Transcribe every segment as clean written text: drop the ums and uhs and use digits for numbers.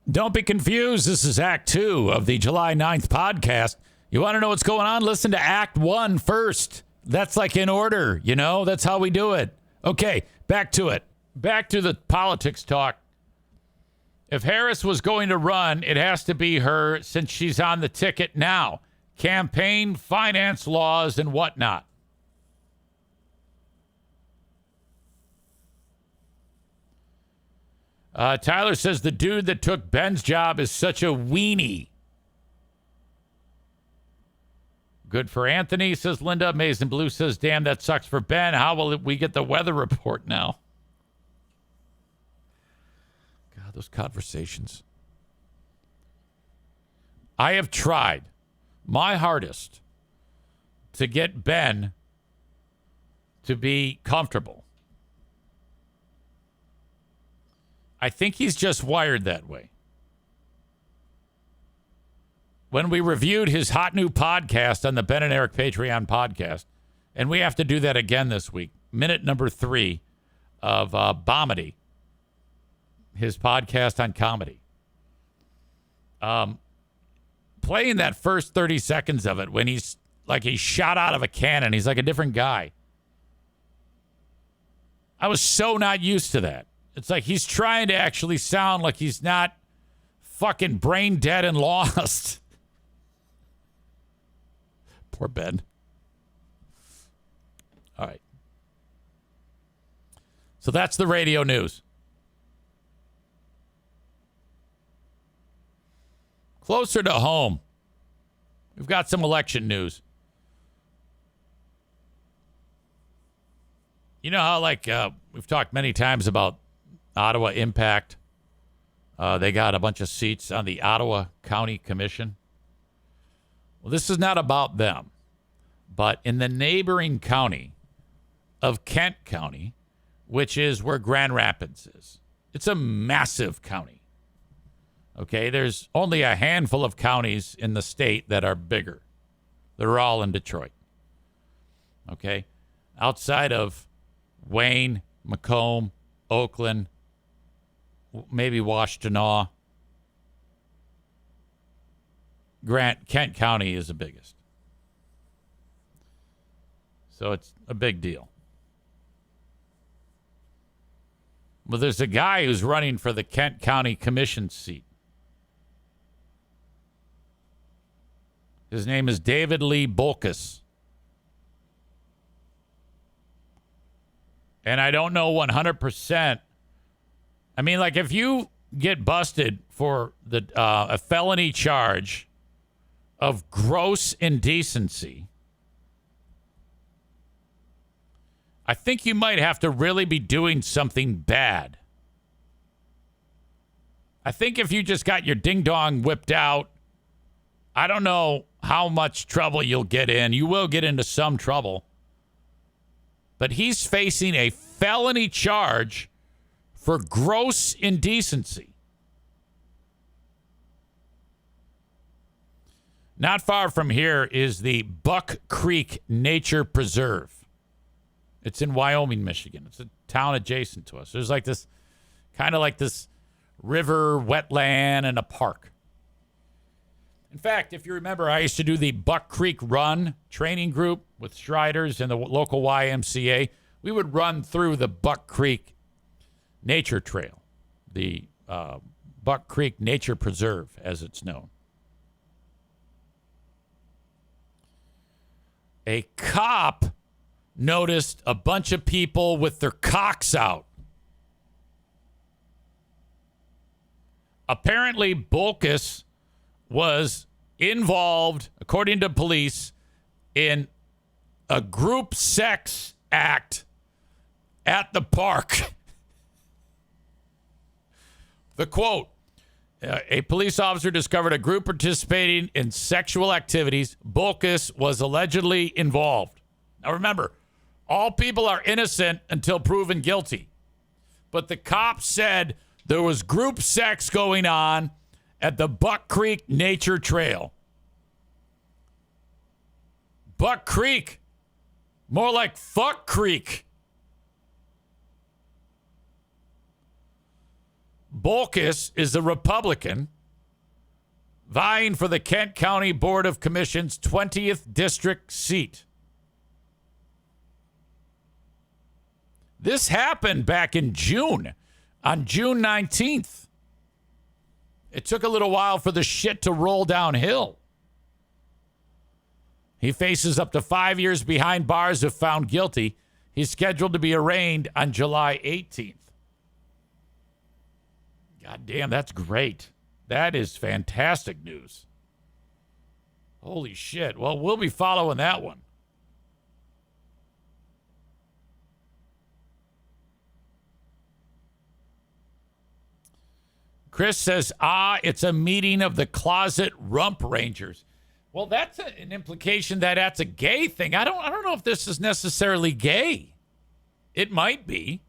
Don't be confused. This is Act 2 of the July 9th podcast. You want to know what's going on? Listen to Act 1 first. That's like in order, you know? That's how we do it. Okay, back to it. Back to the politics talk. If Harris was going to run, it has to be her since she's on the ticket now. Campaign finance laws and whatnot. Tyler says the dude that took Ben's job is such a weenie. Good for Anthony, says Linda. Mason Blue says, damn, that sucks for Ben. How will we get the weather report now? God, those conversations. I have tried my hardest to get Ben to be comfortable. I think he's just wired that way. When we reviewed his hot new podcast on the Ben and Eric Patreon podcast, and we have to do that again this week, minute number 3 of Bomedy, his podcast on comedy. Playing that first 30 seconds of it when he's like he's shot out of a cannon. He's like a different guy. I was so not used to that. It's like he's trying to actually sound like he's not fucking brain dead and lost. Poor Ben. All right. So that's the radio news. Closer to home, we've got some election news. You know how, like, we've talked many times about Ottawa Impact. They got a bunch of seats on the Ottawa County Commission. Well, this is not about them. But in the neighboring county of Kent County, which is where Grand Rapids is, it's a massive county. Okay, there's only a handful of counties in the state that are bigger. They're all in Detroit. Okay, outside of Wayne, Macomb, Oakland, maybe Washtenaw, Kent County is the biggest. So it's a big deal. Well, there's a guy who's running for the Kent County Commission seat. His name is David Lee Bolkus. And I don't know 100%. I mean, like, if you get busted for a felony charge of gross indecency, I think you might have to really be doing something bad. I think if you just got your ding-dong whipped out, I don't know how much trouble you'll get in. You will get into some trouble. But he's facing a felony charge for gross indecency. Not far from here is the Buck Creek Nature Preserve. It's in Wyoming, Michigan. It's a town adjacent to us. There's like this, kind of like this river, wetland, and a park. In fact, if you remember, I used to do the Buck Creek Run training group with Striders and the local YMCA. We would run through the Buck Creek Nature Trail, the Buck Creek Nature Preserve, as it's known. A cop noticed a bunch of people with their cocks out. Apparently, Bolkus was involved, according to police, in a group sex act at the park. The quote, a police officer discovered a group participating in sexual activities. Bolkus was allegedly involved. Now remember, all people are innocent until proven guilty. But the cops said there was group sex going on at the Buck Creek Nature Trail. Buck Creek. More like Fuck Creek. Bolkus is a Republican vying for the Kent County Board of Commission's 20th district seat. This happened back in June, on June 19th. It took a little while for the shit to roll downhill. He faces up to 5 years behind bars if found guilty. He's scheduled to be arraigned on July 18th. God damn, that's great. That is fantastic news. Holy shit. Well, we'll be following that one. Chris says, it's a meeting of the closet rump rangers. Well, that's an implication that that's a gay thing. I don't know if this is necessarily gay. It might be.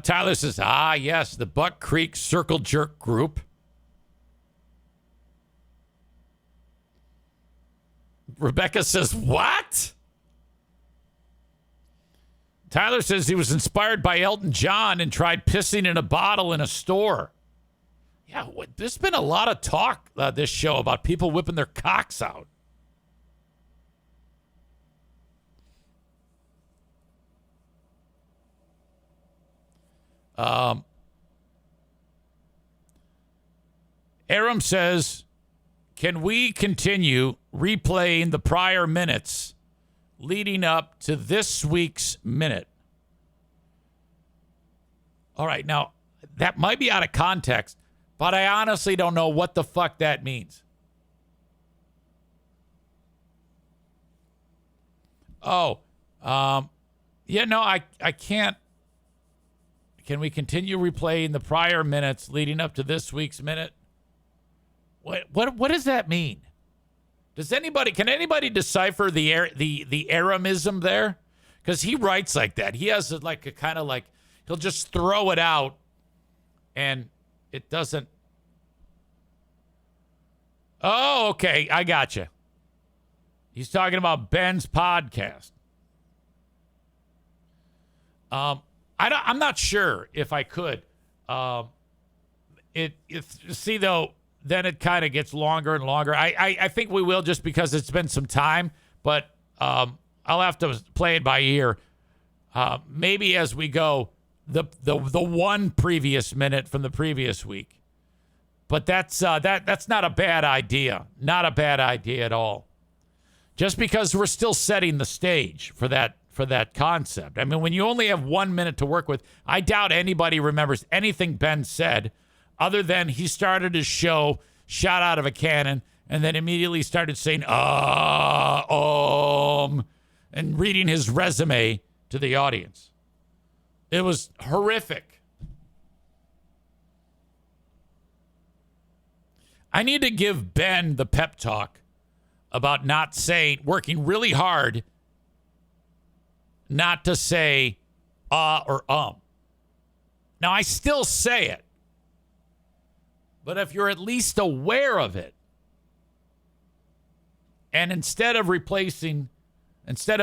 Tyler says, yes, the Buck Creek Circle Jerk Group. Rebecca says, what? Tyler says he was inspired by Elton John and tried pissing in a bottle in a store. Yeah, there's been a lot of talk this show about people whipping their cocks out. Aram says, can we continue replaying the prior minutes leading up to this week's minute? All right, now, that might be out of context, but I honestly don't know what the fuck that means. I can't. Can we continue replaying the prior minutes leading up to this week's minute? What does that mean? Can anybody decipher the Aramism there? Because he writes like that. He has like a kind of like, he'll just throw it out and it doesn't. Oh, okay. I gotcha. He's talking about Ben's podcast. I'm not sure if I could. Then it kind of gets longer and longer. I think we will just because it's been some time, but I'll have to play it by ear. Maybe as we go, the one previous minute from the previous week. But that's not a bad idea. Not a bad idea at all. Just because we're still setting the stage for that concept. I mean, when you only have 1 minute to work with, I doubt anybody remembers anything Ben said other than he started his show, shot out of a cannon, and then immediately started saying, and reading his resume to the audience. It was horrific. I need to give Ben the pep talk about working really hard not to say or Now, I still say it. But if you're at least aware of it, and instead of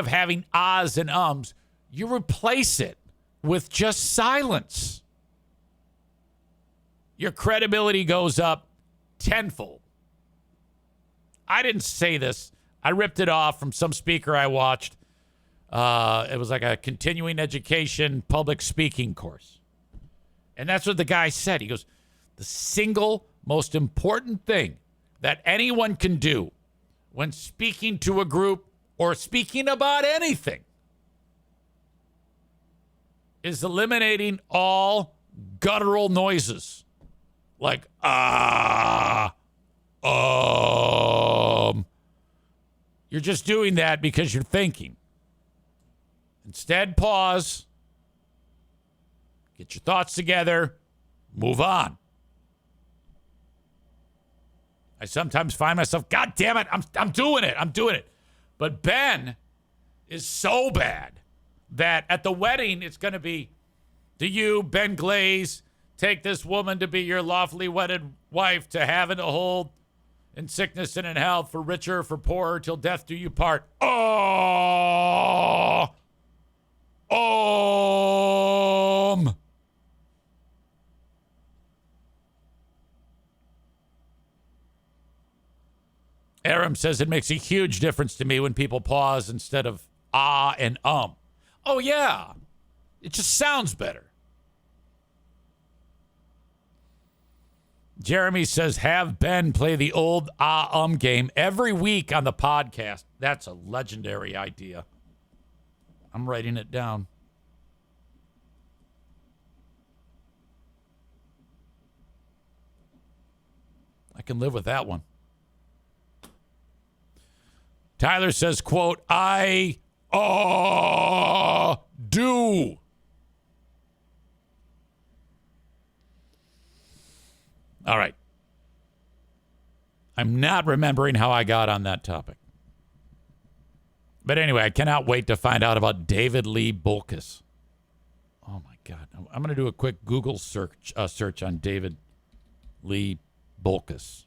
having ahs and ums, you replace it with just silence, your credibility goes up tenfold. I didn't say this. I ripped it off from some speaker I watched. It was like a continuing education public speaking course. And that's what the guy said. He goes, the single most important thing that anyone can do when speaking to a group or speaking about anything is eliminating all guttural noises like You're just doing that because you're thinking. Instead, pause, get your thoughts together, move on. I sometimes find myself, God damn it, I'm doing it. But Ben is so bad that at the wedding, it's going to be, do you, Ben Glaze, take this woman to be your lawfully wedded wife, to have and to hold in sickness and in health, for richer, for poorer, till death do you part. Aram says it makes a huge difference to me when people pause instead of ah and Oh, yeah. It just sounds better. Jeremy says, have Ben play the old game every week on the podcast. That's a legendary idea. I'm writing it down. I can live with that one. Tyler says, quote, I do. All right. I'm not remembering how I got on that topic. But anyway, I cannot wait to find out about David Lee Bulkus. Oh, my God. I'm going to do a quick Google search on David Lee Bulkus.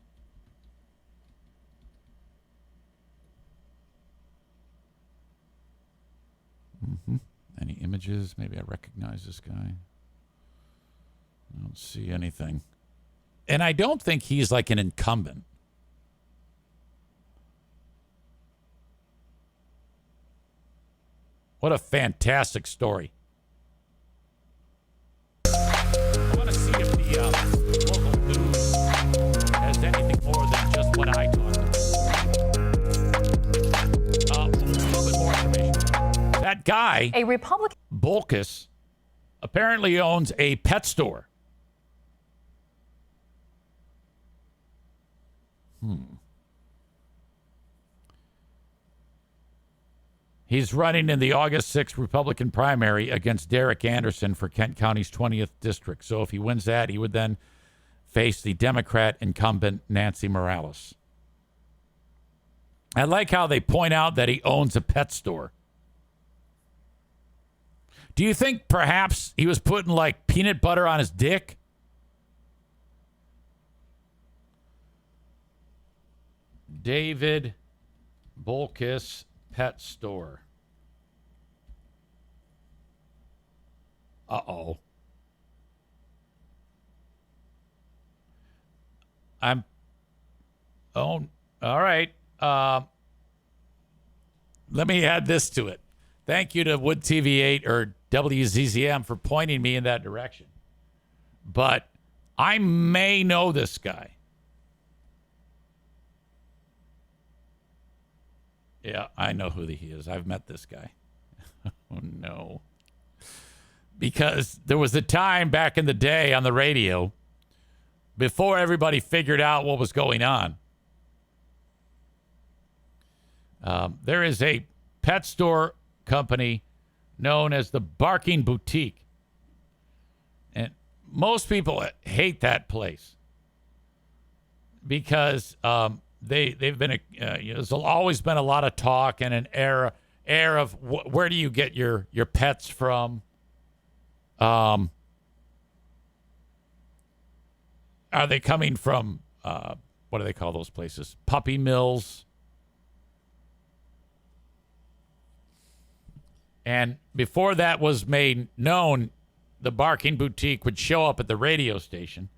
Any images? Maybe I recognize this guy. I don't see anything. And I don't think he's like an incumbent. What a fantastic story. I want to see if the local news has anything more than just what I talked about. A little bit more information. That guy, a Republican Bulkus, apparently owns a pet store. He's running in the August 6th Republican primary against Derek Anderson for Kent County's 20th district. So if he wins that, he would then face the Democrat incumbent Nancy Morales. I like how they point out that he owns a pet store. Do you think perhaps he was putting like peanut butter on his dick? David Bulkus Pet Store. Uh-oh. All right. Let me add this to it. Thank you to Wood TV8 or WZZM for pointing me in that direction. But I may know this guy. Yeah, I know who he is. I've met this guy. Oh, no. Because there was a time back in the day on the radio, before everybody figured out what was going on, there is a pet store company known as the Barking Boutique. And most people hate that place because they've been there's always been a lot of talk and an air of where do you get your pets from? Are they coming from what do they call those places? Puppy mills. And before that was made known, the Barking Boutique would show up at the radio station.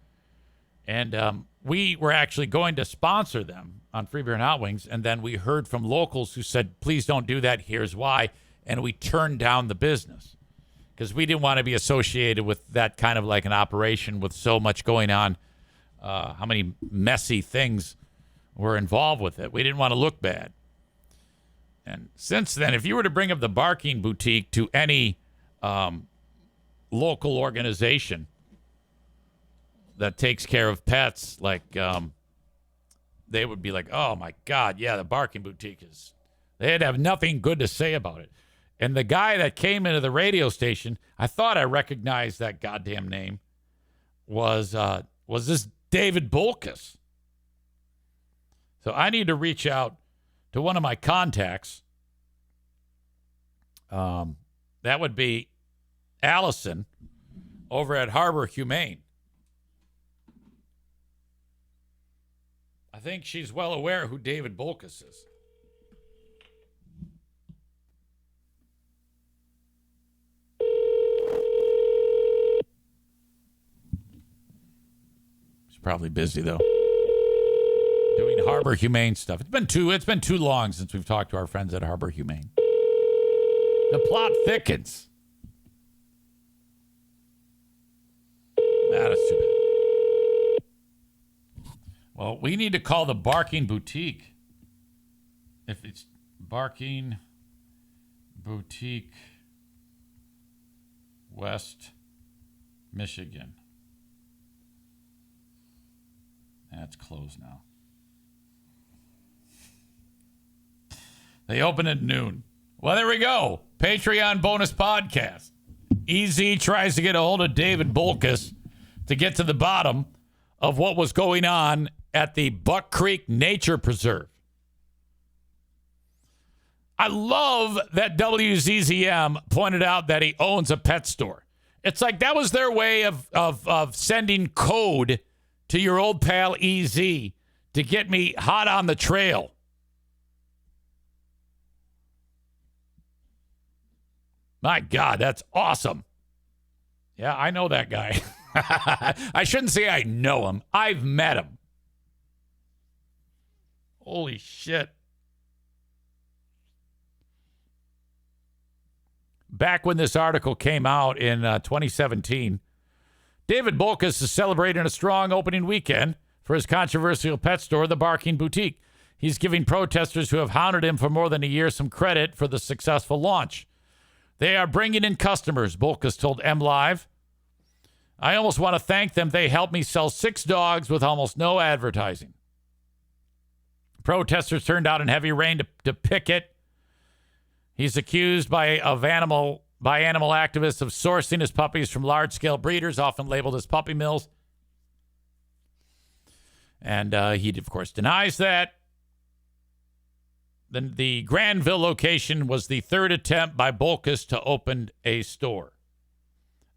And we were actually going to sponsor them on Free Beer and Hot Wings. And then we heard from locals who said, please don't do that. Here's why. And we turned down the business because we didn't want to be associated with that kind of like an operation with so much going on. How many messy things were involved with it. We didn't want to look bad. And since then, if you were to bring up the Barking Boutique to any local organization that takes care of pets, like they would be like, oh, my God, yeah, the Barking Boutique is... They'd have nothing good to say about it. And the guy that came into the radio station, I thought I recognized that goddamn name, was this David Bulkus. So I need to reach out to one of my contacts. That would be Allison over at Harbor Humane. I think she's well aware who David Bulkus is. She's probably busy, though. Doing Harbor Humane stuff. It's been too long since we've talked to our friends at Harbor Humane. The plot thickens. That's too bad. Well, we need to call the Barking Boutique. If it's Barking Boutique, West Michigan. That's closed now. They open at noon. Well, there we go. Patreon bonus podcast. EZ tries to get a hold of David Bolkus to get to the bottom of what was going on at the Buck Creek Nature Preserve. I love that WZZM pointed out that he owns a pet store. It's like that was their way of sending code to your old pal EZ to get me hot on the trail. My God, that's awesome. Yeah, I know that guy. I shouldn't say I know him. I've met him. Holy shit. Back when this article came out in 2017, David Bolkus is celebrating a strong opening weekend for his controversial pet store, the Barking Boutique. He's giving protesters who have hounded him for more than a year some credit for the successful launch. They are bringing in customers, Bolkus told MLive. I almost want to thank them. They helped me sell 6 dogs with almost no advertising. Protesters turned out in heavy rain to picket. He's accused by animal activists of sourcing his puppies from large-scale breeders, often labeled as puppy mills. And he, of course, denies that. Then the Granville location was the third attempt by Bolkus to open a store.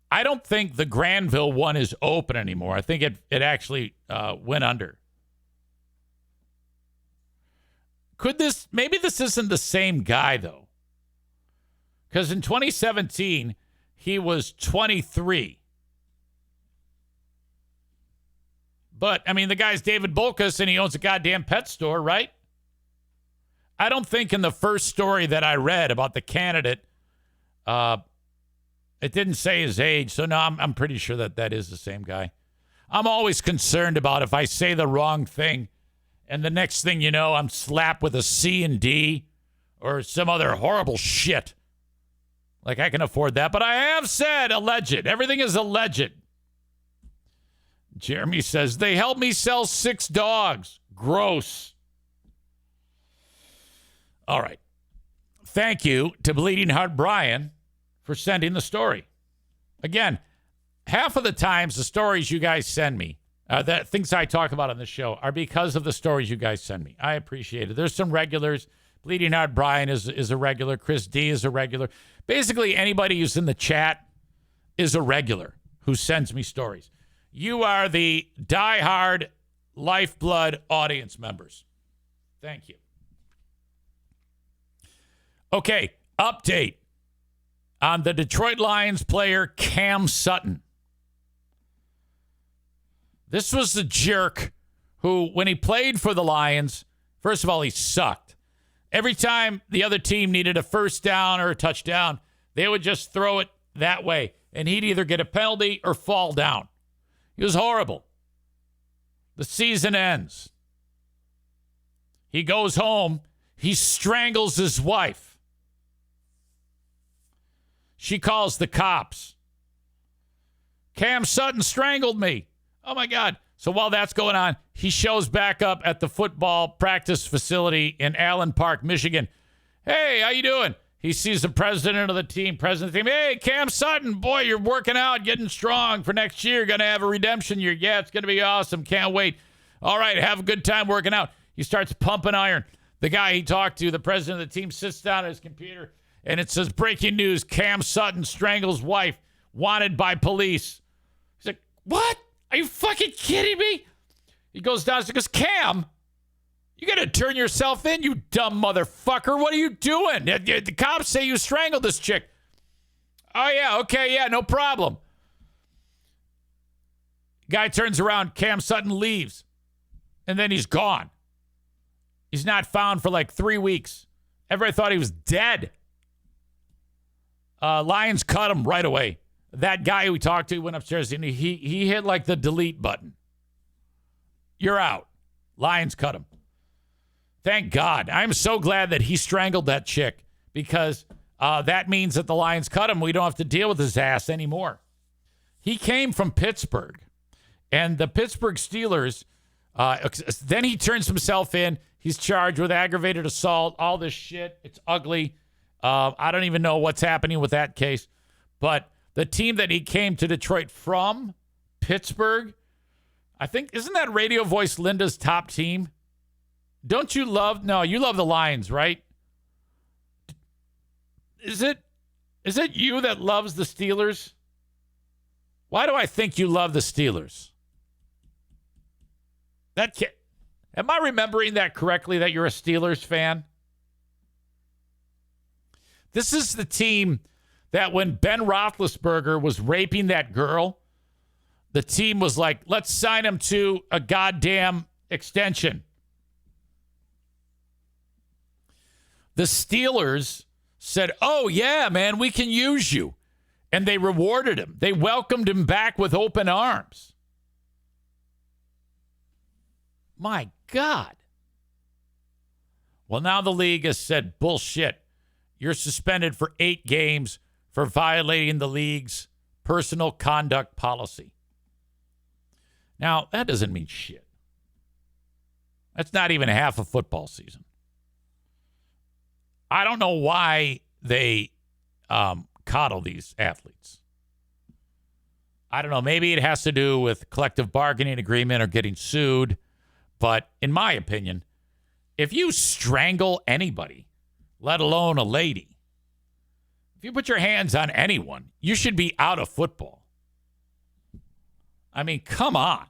I don't think the Granville one is open anymore. I think it actually went under. Maybe this isn't the same guy, though. Because in 2017, he was 23. But, I mean, the guy's David Bolkus, and he owns a goddamn pet store, right? I don't think in the first story that I read about the candidate, it didn't say his age. So, no, I'm pretty sure that is the same guy. I'm always concerned about if I say the wrong thing and the next thing you know, I'm slapped with a C and D or some other horrible shit. Like, I can afford that. But I have said alleged. Everything is alleged. Jeremy says, they helped me sell 6 dogs. Gross. All right. Thank you to Bleeding Heart Brian for sending the story. Again, half of the times the stories you guys send me, the things I talk about on the show, are because of the stories you guys send me. I appreciate it. There's some regulars. Bleeding Heart Brian is a regular. Chris D is a regular. Basically, anybody who's in the chat is a regular who sends me stories. You are the diehard lifeblood audience members. Thank you. Okay, update on the Detroit Lions player Cam Sutton. This was the jerk who, when he played for the Lions, first of all, he sucked. Every time the other team needed a first down or a touchdown, they would just throw it that way, and he'd either get a penalty or fall down. He was horrible. The season ends. He goes home. He strangles his wife. She calls the cops. Cam Sutton strangled me. Oh, my God. So while that's going on, he shows back up at the football practice facility in Allen Park, Michigan. Hey, how you doing? He sees the president of the team. Hey, Cam Sutton, boy, you're working out, getting strong for next year. Going to have a redemption year. Yeah, it's going to be awesome. Can't wait. All right, have a good time working out. He starts pumping iron. The guy he talked to, the president of the team, sits down at his computer, and it says, breaking news, Cam Sutton strangles wife, wanted by police. He's like, what? Are you fucking kidding me? He goes downstairs and goes, Cam, you got to turn yourself in, you dumb motherfucker. What are you doing? The cops say you strangled this chick. Oh, yeah, okay, yeah, no problem. Guy turns around, Cam Sutton leaves, and then he's gone. He's not found for like 3 weeks. Everybody thought he was dead. Lions cut him right away. That guy we talked to went upstairs and he hit like the delete button. You're out. Lions cut him. Thank God. I'm so glad that he strangled that chick because that means that the Lions cut him. We don't have to deal with his ass anymore. He came from Pittsburgh, and the Pittsburgh Steelers, then he turns himself in. He's charged with aggravated assault, all this shit. It's ugly. I don't even know what's happening with that case. But the team that he came to Detroit from, Pittsburgh, I think, isn't that radio voice Linda's top team? Don't you love, no, you love the Lions, right? Is it you that loves the Steelers? Why do I think you love the Steelers? Am I remembering that correctly, that you're a Steelers fan? This is the team that when Ben Roethlisberger was raping that girl, the team was like, let's sign him to a goddamn extension. The Steelers said, oh, yeah, man, we can use you. And they rewarded him. They welcomed him back with open arms. My God. Well, now the league has said, bullshit. You're suspended for 8 games for violating the league's personal conduct policy. Now, that doesn't mean shit. That's not even half a football season. I don't know why they coddle these athletes. I don't know. Maybe it has to do with collective bargaining agreement or getting sued. But in my opinion, if you strangle anybody, let alone a lady, if you put your hands on anyone, you should be out of football. I mean, come on.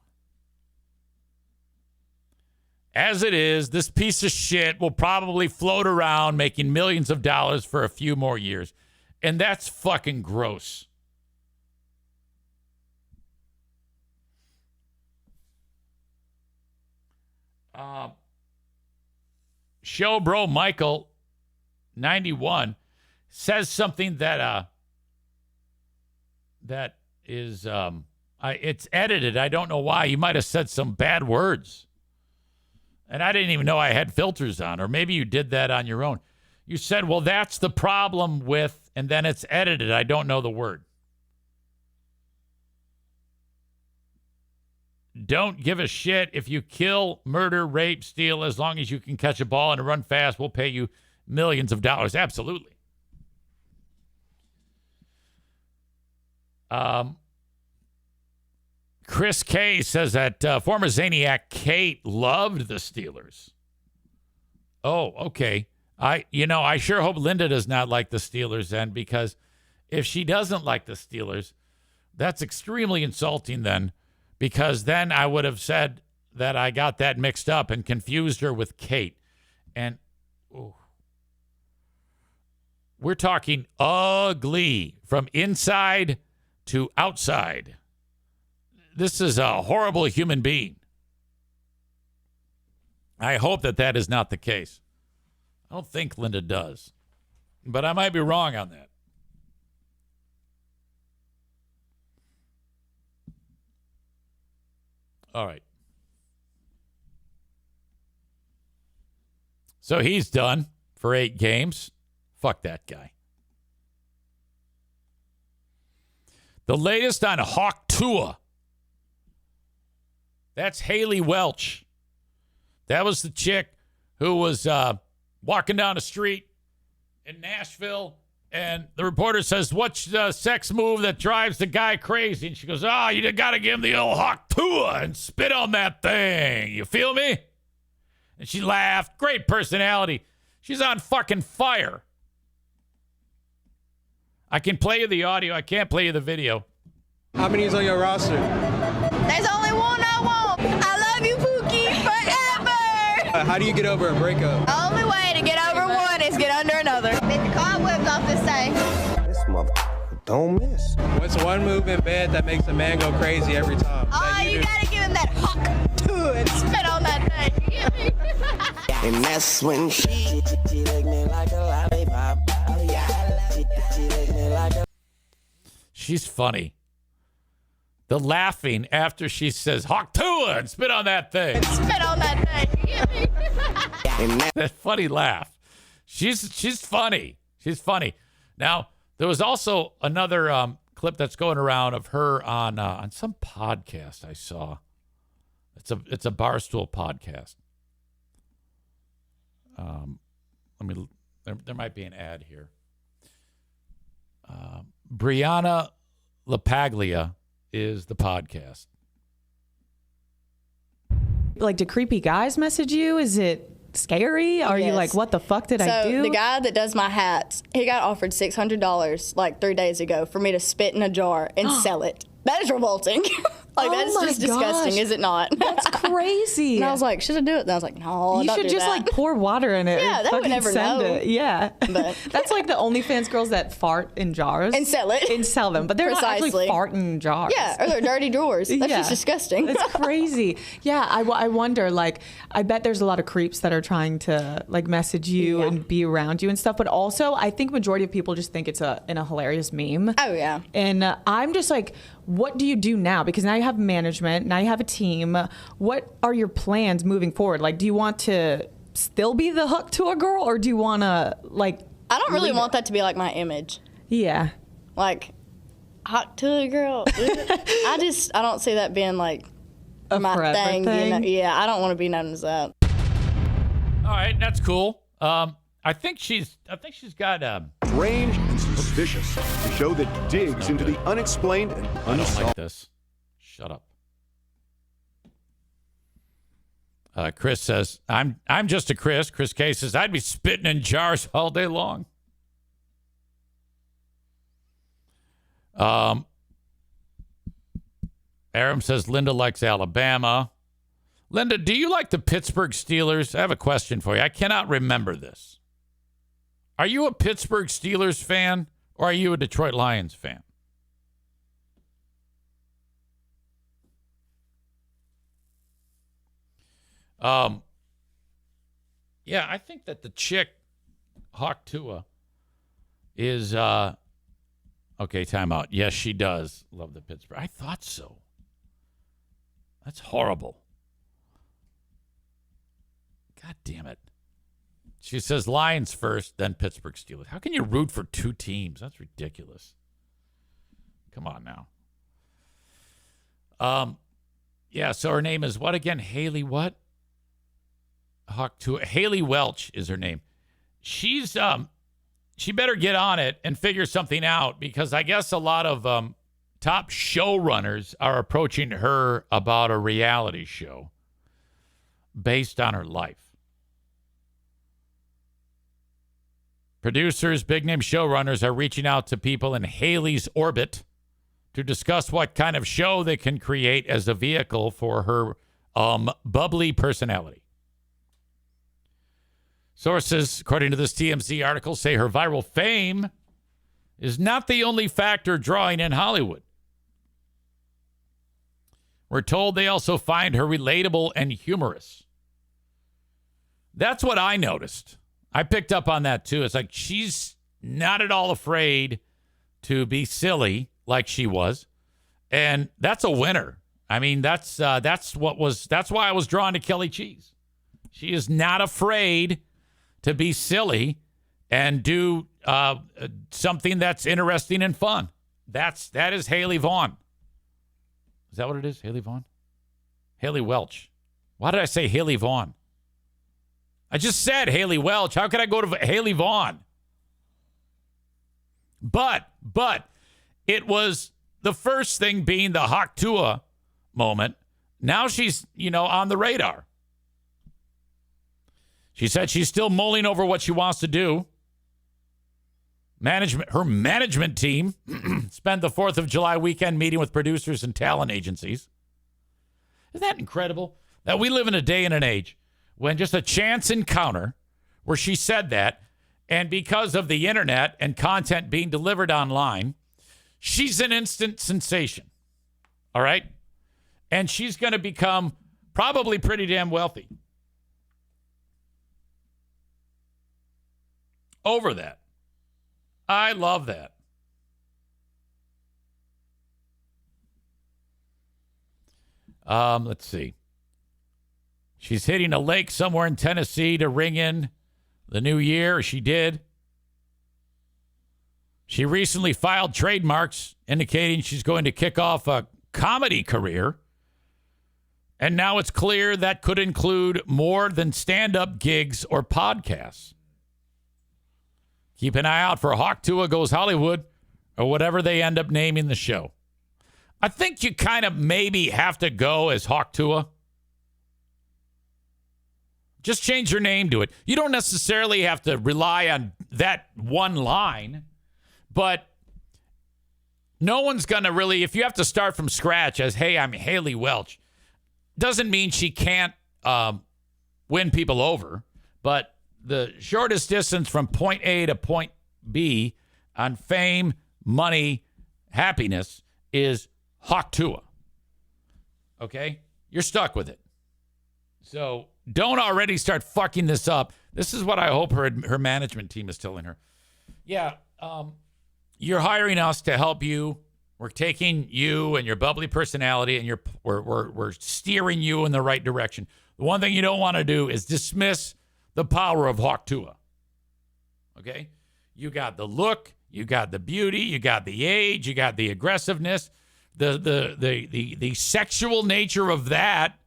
As it is, this piece of shit will probably float around making millions of dollars for a few more years. And that's fucking gross. Show Bro Michael 91 says something that is it's edited. I don't know why. You might have said some bad words. And I didn't even know I had filters on, or maybe you did that on your own. You said, well, that's the problem with, and then it's edited. I don't know the word. Don't give a shit if you kill, murder, rape, steal, as long as you can catch a ball and run fast, we'll pay you millions of dollars. Absolutely. Chris K says that former Zaniac Kate loved the Steelers. Oh, okay. I sure hope Linda does not like the Steelers then, because if she doesn't like the Steelers, that's extremely insulting then, because then I would have said that I got that mixed up and confused her with Kate. And we're talking ugly from inside to outside. This is a horrible human being. I hope that is not the case. I don't think Linda does, but I might be wrong on that. All right. So he's done for 8 games. Fuck that guy. The latest on Hawk Tua. That's Haley Welch. That was the chick who was walking down the street in Nashville, and the reporter says, what's the sex move that drives the guy crazy? And she goes, you got to give him the old Hawk Tua and spit on that thing. You feel me? And she laughed. Great personality. She's on fucking fire. I can play you the audio. I can't play you the video. How many is on your roster? There's only one I want. I love you, Pookie, forever. How do you get over a breakup? The only way to get over one is get under another. Get the cobwebs off this thing. This motherfucker don't miss. What's one move in bed that makes a man go crazy every time? You gotta give him that Hawk to and spit on that thing. You get me? And that's when she licked me like a lollipop. Oh yeah, she licked me like a. She's funny. The laughing after she says Hawk Tua and spit on that thing. Spit on that thing. That funny laugh. She's funny. She's funny. Now, there was also another clip that's going around of her on some podcast I saw. It's a Barstool podcast. There might be an ad here. Brianna LaPaglia is the podcast. Like, do creepy guys message you? Is it scary? Are you like, what the fuck did I do? So the guy that does my hats, he got offered $600 like 3 days ago for me to spit in a jar and sell it. That is revolting. Like, that's just disgusting, is it not? That's crazy. And I was like, should I do it? And I was like, no, you don't should do just that. like pour water in it. Yeah, and they would fucking never send know. it. Yeah. But- That's like the OnlyFans girls that fart in jars. And sell it. And sell them. But they're not actually Precisely. farting in jars. Yeah, or they're dirty drawers. That's just disgusting. It's crazy. Yeah, I wonder, like, I bet there's a lot of creeps that are trying to, like, message you and be around you and stuff. But also, I think majority of people just think it's a hilarious meme. Oh, yeah. And I'm just like, what do you do now? Because now you have management, now you have a team. What are your plans moving forward? Like, do you want to still be the hook to a girl, or do you want to, like... I don't really want that to be like my image. Yeah. Like, hot to a girl. I don't see that being like A my forever thing. thing? You know? Yeah, I don't want to be known as that. All right, that's cool. I think she's got Strange and suspicious. A show that digs into the unexplained and I don't unsolved. like this. Shut up. Chris says, I'm just a Chris. Chris K says, I'd be spitting in jars all day long. Aram says, Linda likes Alabama. Linda, do you like the Pittsburgh Steelers? I have a question for you. I cannot remember this. Are you a Pittsburgh Steelers fan, or are you a Detroit Lions fan? Yeah, I think that the chick, Hawk Tua, is, okay, time out. Yes, she does love the Pittsburgh. I thought so. That's horrible. God damn it. She says Lions first, then Pittsburgh Steelers. How can you root for two teams? That's ridiculous. Come on now. Yeah, so her name is what again? Haley what? Haley Welch is her name. She's she better get on it and figure something out, because I guess a lot of top showrunners are approaching her about a reality show based on her life. Producers, big name showrunners are reaching out to people in Haley's orbit to discuss what kind of show they can create as a vehicle for her bubbly personality. Sources, according to this TMZ article, say her viral fame is not the only factor drawing in Hollywood. We're told they also find her relatable and humorous. That's what I noticed. I picked up on that too. It's like she's not at all afraid to be silly like she was, and that's a winner. I mean, that's why I was drawn to Kelly Cheese. She is not afraid to be silly and do something that's interesting and fun. That is Haley Vaughn. Is that what it is? Haley Vaughn? Haley Welch. Why did I say Haley Vaughn? I just said Haley Welch. How could I go to Haley Vaughn? But it was the first thing being the Hawk Tua moment. Now she's, on the radar. She said she's still mulling over what she wants to do. Her management team spent the 4th of July weekend meeting with producers and talent agencies. Isn't that incredible? That we live in a day and an age when just a chance encounter where she said that, and because of the internet and content being delivered online, she's an instant sensation. All right? And she's going to become probably pretty damn wealthy. over that. I love that. Let's see. She's hitting a lake somewhere in Tennessee to ring in the new year. She did. She recently filed trademarks indicating she's going to kick off a comedy career. And now it's clear that could include more than stand-up gigs or podcasts. Keep an eye out for Hawk Tuah Goes Hollywood or whatever they end up naming the show. I think you kind of maybe have to go as Hawk Tuah. Just change your name to it. You don't necessarily have to rely on that one line, but no one's going to really, if you have to start from scratch as, hey, I'm Haley Welch, doesn't mean she can't win people over, but the shortest distance from point A to point B on fame, money, happiness is Hawk Tuah. Okay? You're stuck with it. So don't already start fucking this up. This is what I hope her management team is telling her. Yeah, you're hiring us to help you. We're taking you and your bubbly personality, and we're steering you in the right direction. The one thing you don't want to do is dismiss the power of Hawk Tuah. Okay? You got the look, you got the beauty, you got the age, you got the aggressiveness. The sexual nature of that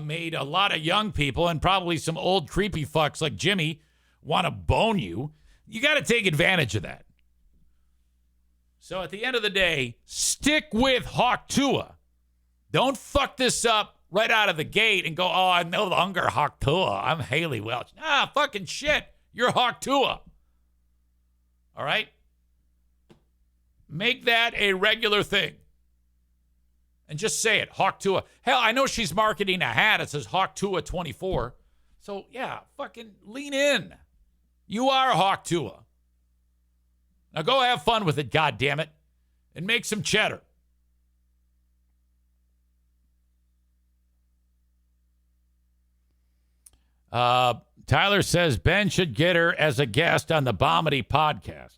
made a lot of young people and probably some old creepy fucks like Jimmy want to bone you. You got to take advantage of that. So at the end of the day, stick with Hawk Tuah. Don't fuck this up right out of the gate and go, oh, I'm no longer Hawk Tuah. I'm Haley Welch. Ah, fucking shit. You're Hawk Tuah. All right? Make that a regular thing. And just say it, Hawk Tuah. Hell, I know she's marketing a hat that says Hawk Tuah 24. So, yeah, fucking lean in. You are Hawk Tuah. Now go have fun with it, goddammit, and make some cheddar. Tyler says Ben should get her as a guest on the Bomity podcast.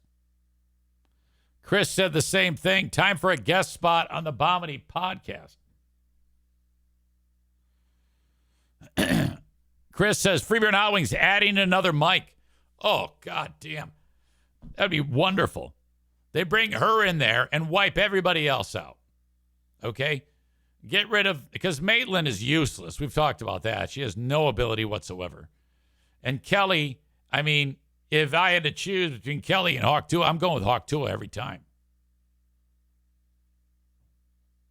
Chris said the same thing. Time for a guest spot on the Bomity podcast. Chris says Freeburn Hot Wings adding another mic. Oh, goddamn. That'd be wonderful. They bring her in there and wipe everybody else out. Okay? Get rid of, because Maitland is useless. We've talked about that. She has no ability whatsoever. And Kelly, I mean, if I had to choose between Kelly and Hawk Tuah, I'm going with Hawk Tuah every time.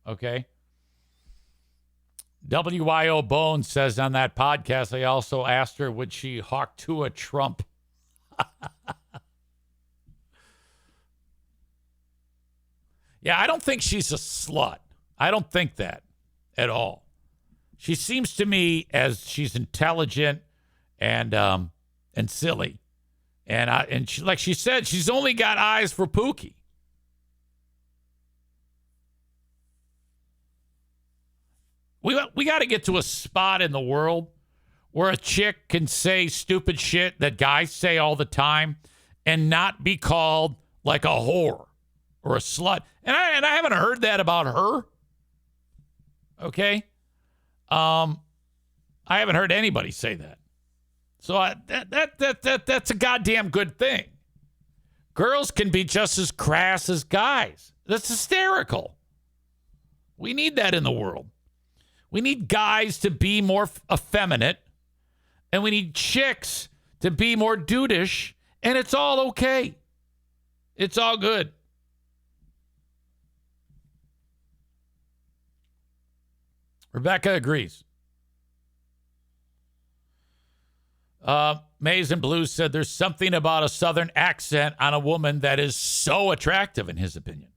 Okay? WYO Bones says on that podcast, I also asked her, would she Hawk Tuah Trump? Yeah, I don't think she's a slut. I don't think that at all. She seems to me as she's intelligent and silly. And she, like she said, she's only got eyes for Pookie. We got to get to a spot in the world where a chick can say stupid shit that guys say all the time and not be called like a whore or a slut. And I haven't heard that about her. Okay? I haven't heard anybody say that. So that's a goddamn good thing. Girls can be just as crass as guys. That's hysterical. We need that in the world. We need guys to be more effeminate, and we need chicks to be more dudeish, and it's all okay. It's all good. Rebecca agrees. Maize and Blues said there's something about a southern accent on a woman that is so attractive in his opinion.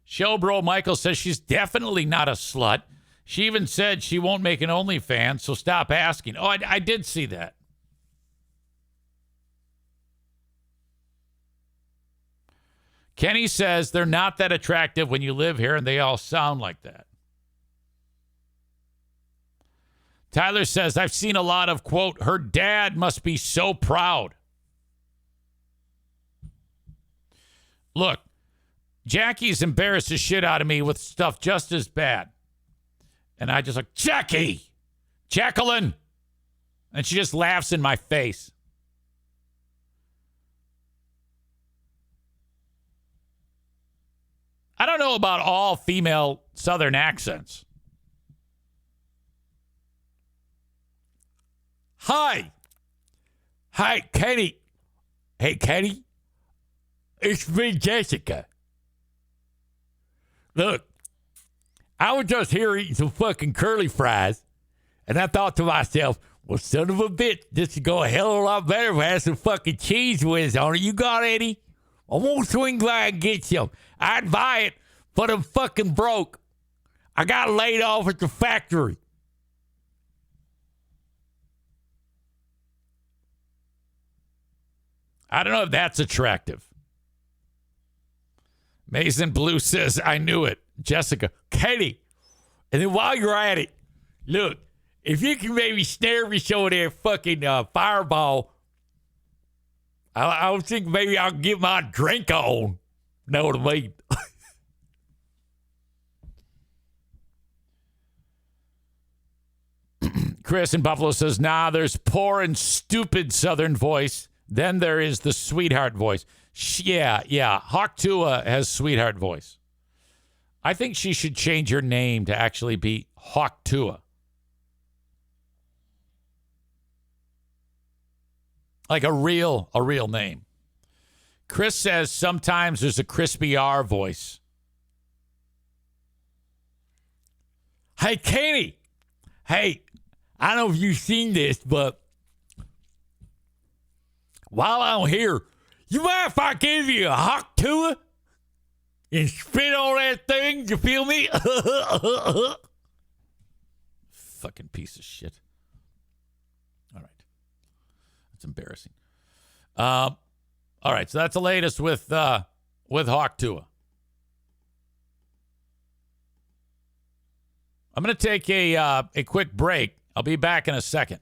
Showbro Michael says she's definitely not a slut. She even said she won't make an OnlyFans, so stop asking. Oh, I did see that. Kenny says they're not that attractive when you live here, and they all sound like that. Tyler says, I've seen a lot of, quote, her dad must be so proud. Look, Jackie's embarrassed the shit out of me with stuff just as bad. And I just like, Jacqueline. And she just laughs in my face. I don't know about all female Southern accents. Hi, Kenny. Hey, Kenny. It's me, Jessica. Look, I was just here eating some fucking curly fries, and I thought to myself, well, son of a bitch, this would go a hell of a lot better if I had some fucking cheese whiz on it. You got any? I won't swing by and get some. I'd buy it, but I'm fucking broke. I got laid off at the factory. I don't know if that's attractive. Mason Blue says, I knew it. Jessica, Katie. And then while you're at it, look, if you can maybe snare me showing that fucking fireball, I was thinking maybe I'll get my drink on. Know what I mean? Chris in Buffalo says, nah, there's poor and stupid Southern voice. Then there is the sweetheart voice. Yeah. Hawk Tua has sweetheart voice. I think she should change her name to actually be Hawk Tua. Like a real name. Chris says sometimes there's a Crispy R voice. Hey, Katie. Hey, I don't know if you've seen this, but while I'm here, you mind if I give you a Hawk Tua and spit on that thing? You feel me? Fucking piece of shit. All right. That's embarrassing. All right, so that's the latest with Hawk Tua. I'm going to take a quick break. I'll be back in a second.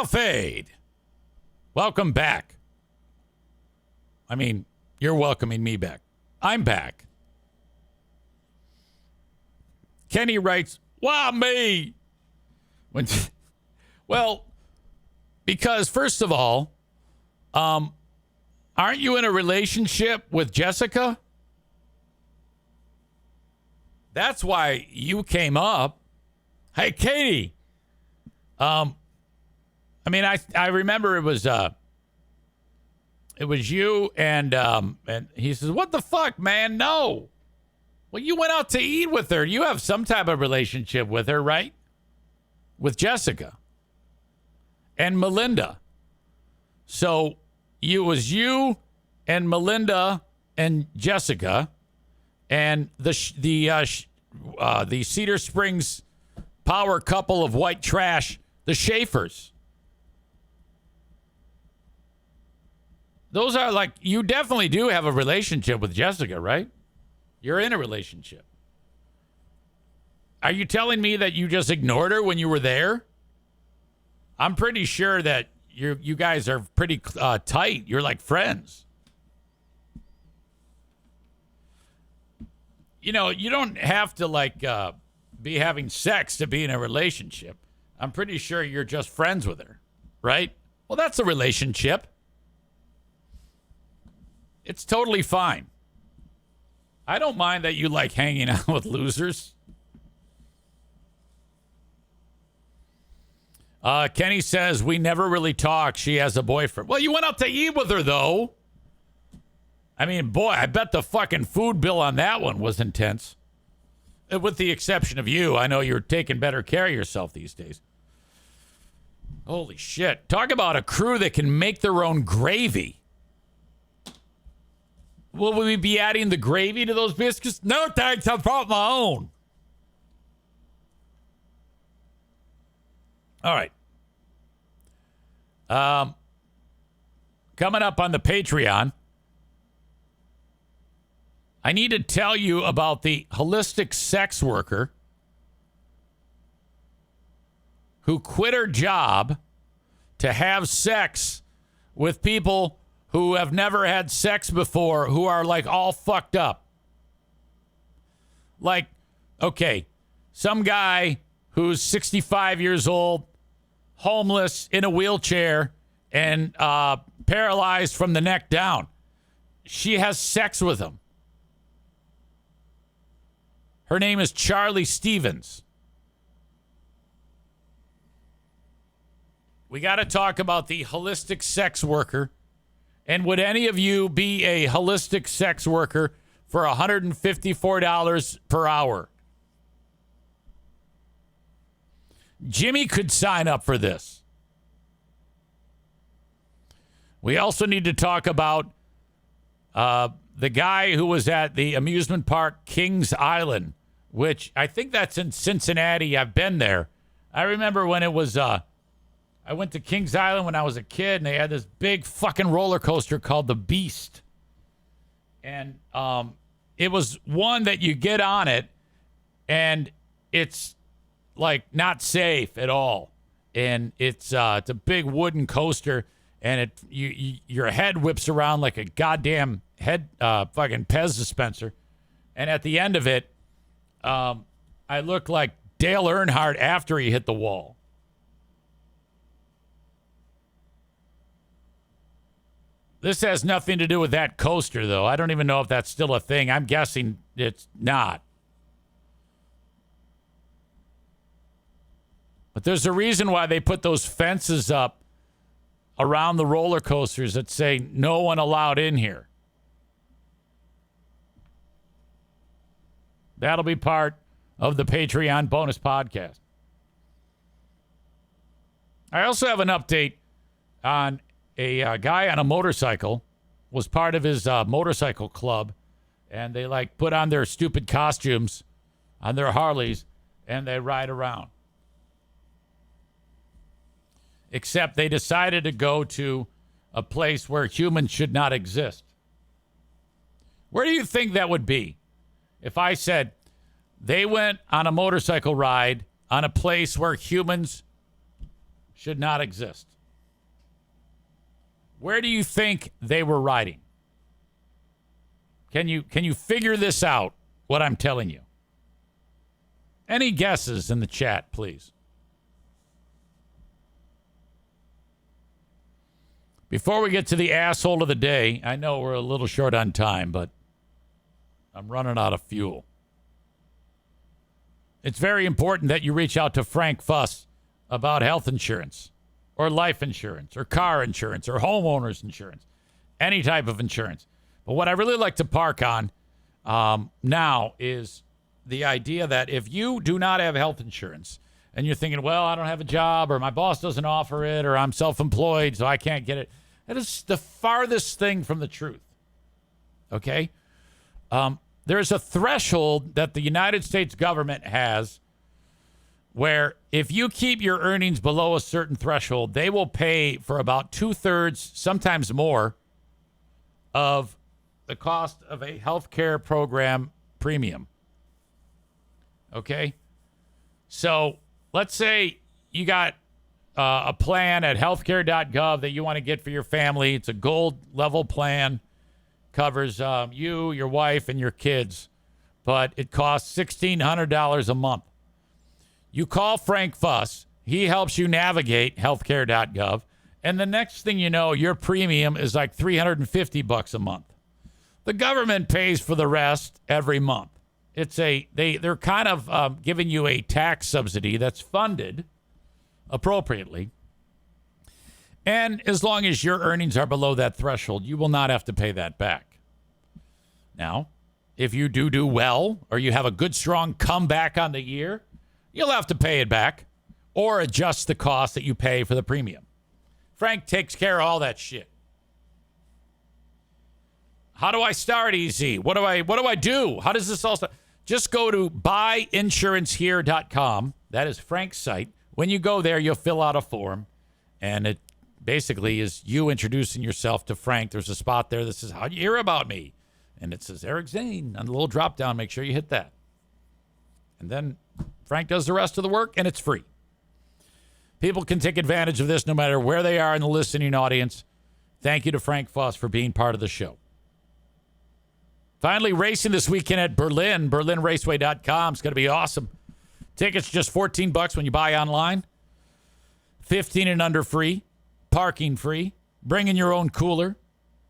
Fade. Welcome back. I mean, you're welcoming me back. I'm back. Kenny writes, why me? Well, because first of all, aren't you in a relationship with Jessica? That's why you came up. Hey, Katie. I mean, I remember it was you and he says, what the fuck, man? No. Well, you went out to eat with her. You have some type of relationship with her, right? With Jessica and Melinda. So it was you and Melinda and Jessica and the Cedar Springs power couple of white trash, the Schaefers. Those are like, you definitely do have a relationship with Jessica, right? You're in a relationship. Are you telling me that you just ignored her when you were there? I'm pretty sure that you guys are pretty tight. You're like friends. You know, you don't have to like be having sex to be in a relationship. I'm pretty sure you're just friends with her, right? Well, that's a relationship. It's totally fine. I don't mind that you like hanging out with losers. Kenny says, we never really talk. She has a boyfriend. Well, you went out to eat with her, though. I mean, boy, I bet the fucking food bill on that one was intense. With the exception of you. I know you're taking better care of yourself these days. Holy shit. Talk about a crew that can make their own gravy. Will we be adding the gravy to those biscuits? No, thanks. I brought my own. All right. Coming up on the Patreon, I need to tell you about the holistic sex worker who quit her job to have sex with people who have never had sex before, who are like all fucked up. Like, okay, some guy who's 65 years old, homeless, in a wheelchair, and paralyzed from the neck down. She has sex with him. Her name is Charlie Stevens. We got to talk about the holistic sex worker. And would any of you be a holistic sex worker for $154 per hour? Jimmy could sign up for this. We also need to talk about the guy who was at the amusement park Kings Island, which I think that's in Cincinnati. I've been there. I remember when it was... I went to Kings Island when I was a kid, and they had this big fucking roller coaster called the Beast. And it was one that you get on it, and it's like not safe at all. And it's a big wooden coaster, and your head whips around like a goddamn head fucking Pez dispenser. And at the end of it, I look like Dale Earnhardt after he hit the wall. This has nothing to do with that coaster, though. I don't even know if that's still a thing. I'm guessing it's not. But there's a reason why they put those fences up around the roller coasters that say no one allowed in here. That'll be part of the Patreon bonus podcast. I also have an update on a guy on a motorcycle was part of his motorcycle club, and they like put on their stupid costumes on their Harleys and they ride around. Except they decided to go to a place where humans should not exist. Where do you think that would be? If I said they went on a motorcycle ride on a place where humans should not exist. Where do you think they were riding? Can you figure this out, what I'm telling you? Any guesses in the chat, please? Before we get to the asshole of the day, I know we're a little short on time, but I'm running out of fuel. It's very important that you reach out to Frank Fuss about health insurance or life insurance or car insurance or homeowner's insurance, any type of insurance. But what I really like to park on now is the idea that if you do not have health insurance and you're thinking, well, I don't have a job or my boss doesn't offer it or I'm self-employed so I can't get it, that is the farthest thing from the truth. Okay? There's a threshold that the United States government has where if you keep your earnings below a certain threshold, they will pay for about 2/3, sometimes more, of the cost of a healthcare program premium. Okay? So let's say you got a plan at healthcare.gov that you want to get for your family. It's a gold level plan. Covers you, your wife, and your kids. But it costs $1,600 a month. You call Frank Fuss. He helps you navigate healthcare.gov. And the next thing you know, your premium is like $350 a month. The government pays for the rest every month. They're kind of giving you a tax subsidy that's funded appropriately. And as long as your earnings are below that threshold, you will not have to pay that back. Now, if you do well or you have a good, strong comeback on the year, you'll have to pay it back or adjust the cost that you pay for the premium. Frank takes care of all that shit. How do I start, EZ? What do I do? How does this all start? Just go to buyinsurancehere.com. That is Frank's site. When you go there, you'll fill out a form, and it basically is you introducing yourself to Frank. There's a spot there that says, how'd you hear about me? And it says Eric Zane on the little drop down. Make sure you hit that. And then Frank does the rest of the work, and it's free. People can take advantage of this no matter where they are in the listening audience. Thank you to Frank Fuss for being part of the show. Finally, racing this weekend at Berlin, berlinraceway.com. It's going to be awesome. Tickets just $14 when you buy online. 15 and under free. Parking free. Bring in your own cooler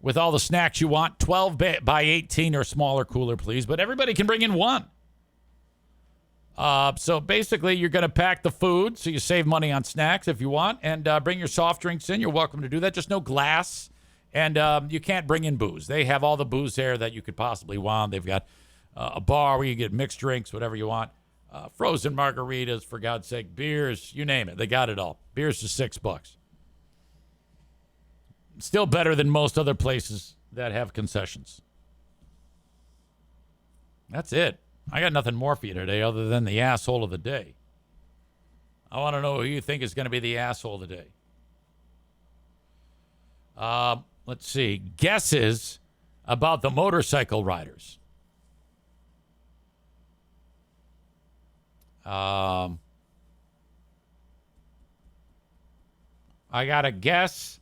with all the snacks you want. 12 by 18 or smaller cooler, please. But everybody can bring in one. So basically, you're going to pack the food so you save money on snacks if you want. And bring your soft drinks in. You're welcome to do that. Just no glass. And you can't bring in booze. They have all the booze there that you could possibly want. They've got a bar where you get mixed drinks, whatever you want. Frozen margaritas, for God's sake. Beers, you name it. They got it all. Beers is $6. Still better than most other places that have concessions. That's it. I got nothing more for you today other than the asshole of the day. I want to know who you think is going to be the asshole of the day. Let's see. Guesses about the motorcycle riders. I got a guess.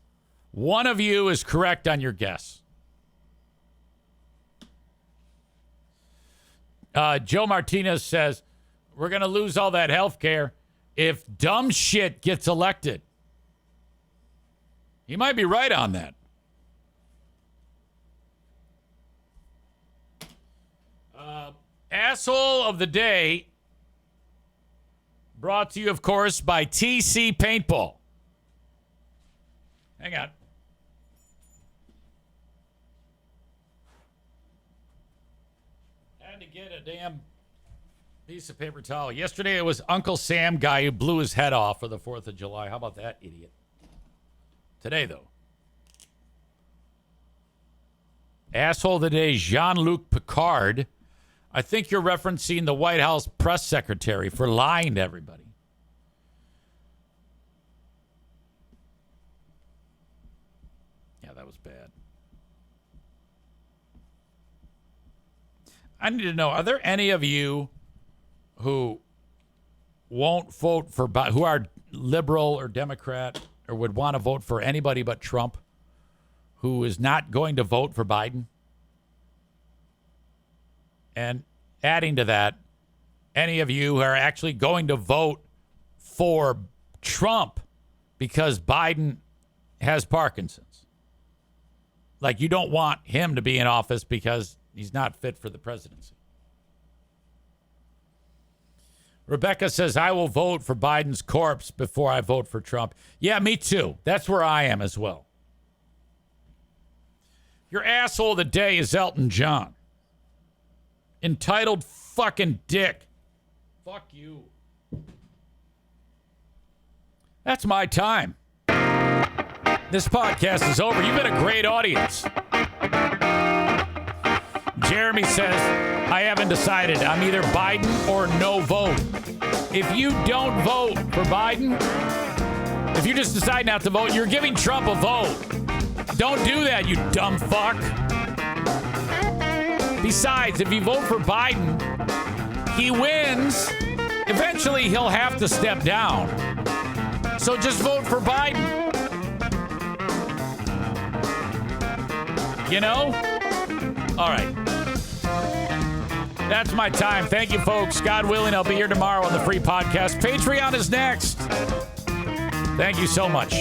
One of you is correct on your guess. Joe Martinez says, we're going to lose all that health care if dumb shit gets elected. He might be right on that. Asshole of the day, brought to you, of course, by TC Paintball. Hang on. Had to get a damn piece of paper towel. Yesterday it was Uncle Sam guy who blew his head off for the 4th of July. How about that, idiot? Today, though. Asshole of the day, Jean-Luc Picard. I think you're referencing the White House press secretary for lying to everybody. Yeah, that was bad. I need to know, are there any of you who won't vote for, who are liberal or Democrat or would want to vote for anybody but Trump, who is not going to vote for Biden? And adding to that, any of you who are actually going to vote for Trump because Biden has Parkinson's. Like, you don't want him to be in office because he's not fit for the presidency. Rebecca says, I will vote for Biden's corpse before I vote for Trump. Yeah, me too. That's where I am as well. Your asshole of the day is Elton John. Entitled fucking dick. Fuck you. That's my time. This podcast is over. You've been a great audience. Jeremy says, I haven't decided. I'm either Biden or no vote. If you don't vote for Biden, if you just decide not to vote, you're giving Trump a vote. Don't do that, you dumb fuck. Besides, if you vote for Biden, he wins. Eventually, he'll have to step down. So just vote for Biden. You know? All right. That's my time. Thank you, folks. God willing, I'll be here tomorrow on the free podcast. Patreon is next. Thank you so much.